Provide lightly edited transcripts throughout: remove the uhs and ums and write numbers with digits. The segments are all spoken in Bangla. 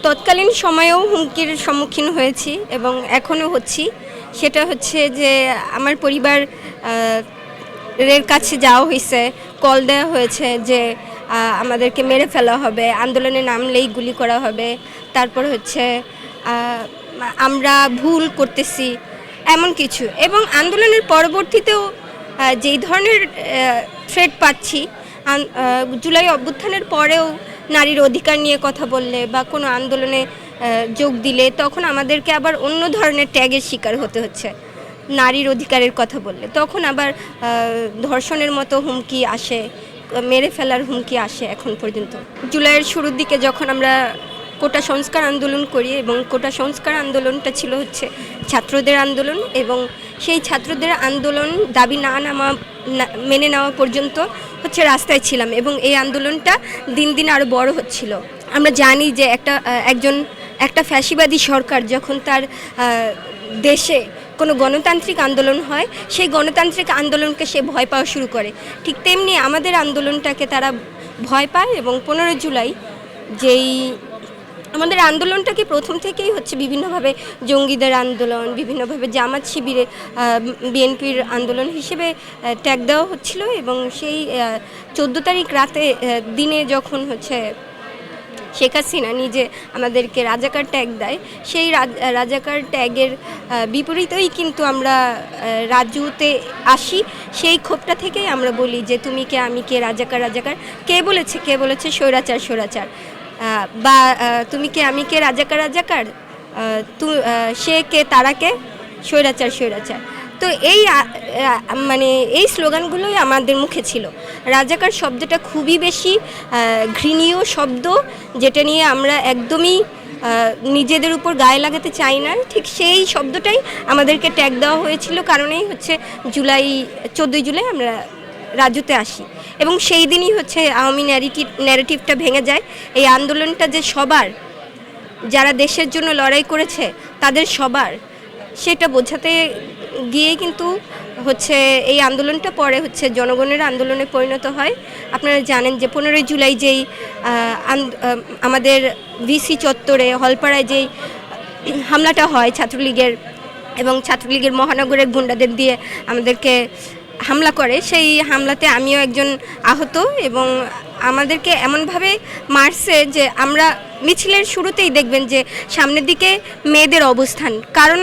তৎকালীন সময়েও হুমকির সম্মুখীন হয়েছি এবং এখনও হচ্ছি। সেটা হচ্ছে যে আমার পরিবার এর কাছে যাওয়া হয়েছে, কল দেওয়া হয়েছে যে আমাদেরকে মেরে ফেলা হবে, আন্দোলনে নামলেই গুলি করা হবে, তারপর হচ্ছে আমরা ভুল করতেছি এমন কিছু। এবং আন্দোলনের পরবর্তীতেও যেই ধরনের থ্রেট পাচ্ছি, জুলাই অভ্যুত্থানের পরেও নারীর অধিকার নিয়ে কথা বললে বা কোনো আন্দোলনে যোগ দিলে তখন আমাদেরকে আবার অন্য ধরনের ট্যাগের শিকার হতে হচ্ছে। নারীর অধিকারের কথা বললে তখন আবার ধর্ষণের মতো হুমকি আসে, মেরে ফেলার হুমকি আসে। এখন পর্যন্ত জুলাইয়ের শুরুর দিকে যখন আমরা কোটা সংস্কার আন্দোলন করি, এবং কোটা সংস্কার আন্দোলনটা ছিল হচ্ছে ছাত্রদের আন্দোলন, এবং সেই ছাত্রদের আন্দোলন দাবি মেনে নেওয়া পর্যন্ত হচ্ছে রাস্তায় ছিলাম, এবং এই আন্দোলনটা দিন দিন আরও বড় হচ্ছিল। আমরা জানি যে একটা ফ্যাসিবাদী সরকার যখন তার দেশে কোনো গণতান্ত্রিক আন্দোলন হয়, সেই গণতান্ত্রিক আন্দোলনকে সে ভয় পাওয়া শুরু করে। ঠিক তেমনি আমাদের আন্দোলনটাকে তারা ভয় পায়, এবং 15 জুলাই আমাদের আন্দোলনটাকে প্রথম থেকেই হচ্ছে বিভিন্নভাবে জঙ্গিদের আন্দোলন, বিভিন্নভাবে জামাত শিবিরে বিএনপির আন্দোলন হিসেবে ট্যাগ দেওয়া হচ্ছিল। এবং সেই 14 তারিখ দিনে যখন হচ্ছে শেখ হাসিনা নিজে আমাদেরকে রাজাকার ট্যাগ দেয়, সেই রাজাকার ট্যাগের বিপরীতেই কিন্তু আমরা রাজুতে আসি। সেই ক্ষোভটা থেকেই আমরা বলি যে তুমি কে, আমি কে, রাজাকার রাজাকার। কে বলেছে স্বৈরাচার স্বৈরাচার, বা তুমি কে, আমি কে, রাজাকার রাজাকার, সে কে, তারা কে, স্বৈরাচার স্বৈরাচার। তো এই স্লোগানগুলোই আমাদের মুখে ছিল। রাজাকার শব্দটা খুবই বেশি ঘৃণীয় শব্দ, যেটা নিয়ে আমরা একদমই নিজেদের উপর গায়ে লাগাতে চাই না। ঠিক সেই শব্দটাই আমাদেরকে ট্যাগ দেওয়া হয়েছিল, কারণেই হচ্ছে 14 জুলাই আমরা রাজুতে আসি। এবং সেই দিনই হচ্ছে আওয়ামী ন্যারেটিভটা ভেঙে যায়। এই আন্দোলনটা যে সবার, যারা দেশের জন্য লড়াই করেছে তাদের সবার, সেটা বোঝাতে গিয়ে কিন্তু হচ্ছে এই আন্দোলনটা পরে হচ্ছে জনগণের আন্দোলনে পরিণত হয়। আপনারা জানেন যে 15 জুলাই যেই আমাদের ভিসি চত্বরে হলপাড়ায় যেই হামলাটা হয় ছাত্রলীগের, এবং ছাত্রলীগের মহানগরের গুন্ডাদের দিয়ে আমাদেরকে হামলা করে, সেই হামলাতে আমিও একজন আহত। এবং আমাদেরকে এমনভাবে মারছে যে আমরা মিছিলের শুরুতেই দেখবেন যে সামনের দিকে মেয়েদের অবস্থান, কারণ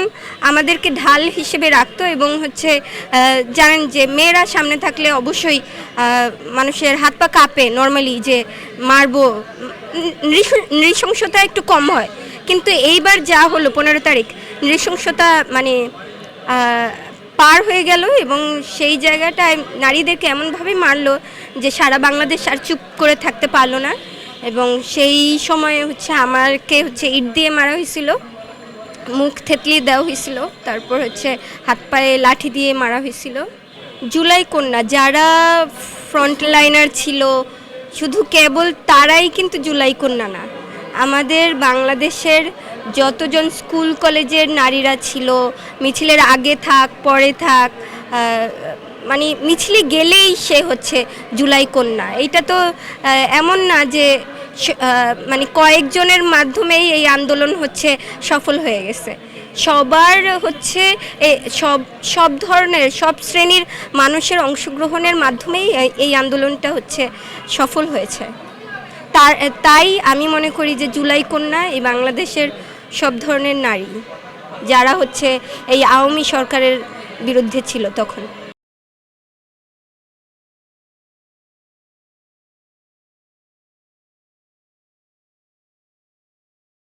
আমাদেরকে ঢাল হিসেবে রাখতো। এবং হচ্ছে জানেন যে মেয়েরা সামনে থাকলে অবশ্যই মানুষের হাত পা কাঁপে নর্মালি, যে মারবো, নৃশংসতা একটু কম হয়। কিন্তু এইবার যা হলো 15 তারিখ, নৃশংসতা মানে পার হয়ে গেল, এবং সেই জায়গাটায় নারীদেরকে এমনভাবে মারলো যে সারা বাংলাদেশ আর চুপ করে থাকতে পারলো না। এবং সেই সময়ে হচ্ছে আমাকে হচ্ছে ইট দিয়ে মারা হয়েছিল, মুখ থেতলিয়ে দেওয়া হয়েছিল, তারপর হচ্ছে হাত পায়ে লাঠি দিয়ে মারা হয়েছিল। জুলাই কন্যা যারা ফ্রন্টলাইনার ছিল, শুধু কেবল তারাই কিন্তু জুলাই কন্যা না। আমাদের বাংলাদেশের যতজন স্কুল কলেজের নারীরা ছিল, মিছিলের আগে থাক পরে থাক, মানে মিছিলে গেলেই সে হচ্ছে জুলাই কন্যা। এইটা তো এমন না যে মানে কয়েকজনের মাধ্যমেই এই আন্দোলন হচ্ছে সফল হয়ে গেছে। সবার হচ্ছে সব ধরনের, সব শ্রেণীর মানুষের অংশগ্রহণের মাধ্যমেই এই আন্দোলনটা হচ্ছে সফল হয়েছে। তাই আমি মনে করি যে জুলাই কন্যা এই বাংলাদেশের সব ধরনের নারী, যারা হচ্ছে এই আওয়ামী সরকারের বিরুদ্ধে ছিল তখন।